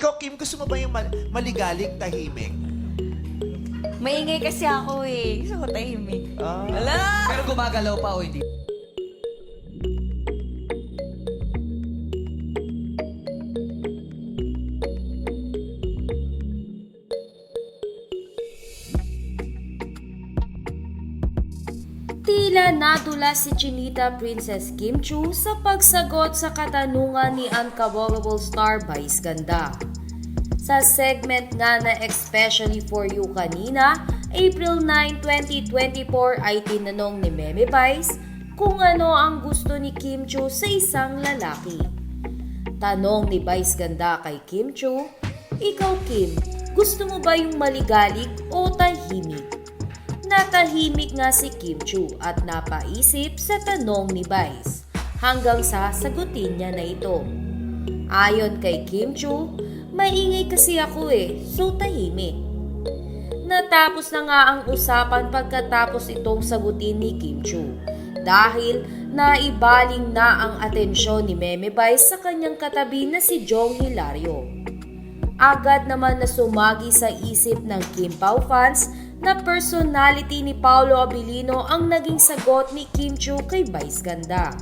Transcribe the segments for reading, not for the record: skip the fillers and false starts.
Ikaw, Kim, gusto mo ba yung maligalig, tahimik? Maingay kasi ako eh. Gusto ko tahimik. Ah. Ala! Pero gumagalaw pa o hindi? Tila nadula si Chinita Princess Kim Chu sa pagsagot sa katanungan ni Uncoverable star Vice Ganda. Sa segment nga na Especially For You kanina, April 9, 2024 ay tinanong ni Meme Vice kung ano ang gusto ni Kim Chu sa isang lalaki. Tanong ni Vice Ganda kay Kim Chu, "Ikaw Kim, gusto mo ba yung maligalig o tahimik?" Natahimik nga si Kim Chu at napaisip sa tanong ni Vice hanggang sa sagutin niya na ito. Ayon kay Kim Chu, maingay kasi ako so tahimik. Natapos na nga ang usapan pagkatapos itong sagutin ni Kim Chu dahil naibaling na ang atensyon ni Meme Vice sa kanyang katabi na si Jong Hilario. Agad naman na sumagi sa isip ng Kim Pao fans na personality ni Paolo Abilino ang naging sagot ni Kim Chu kay Vice Ganda.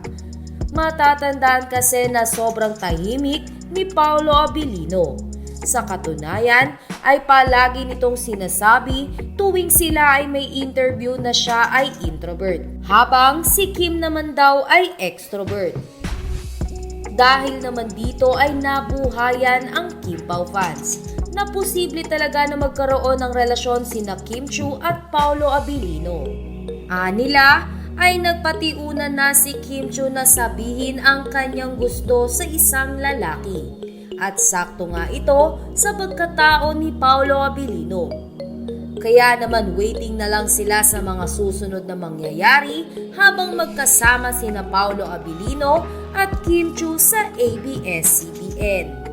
Matatandaan kasi na sobrang tahimik ni Paolo Abilino. Sa katunayan ay palagi nitong sinasabi tuwing sila ay may interview na siya ay introvert, habang si Kim naman daw ay extrovert. Dahil naman dito ay nabuhayan ang Kim Pao fans na posible talaga na magkaroon ng relasyon sina Kim Chu at Paolo Abilino. Anila ay nagpatiunan na si Kim Chu na sabihin ang kanyang gusto sa isang lalaki. At sakto nga ito sa pagkatao ni Paolo Abilino. Kaya naman waiting na lang sila sa mga susunod na mangyayari habang magkasama sina Paolo Abilino at Kim Chu sa ABS-CBN.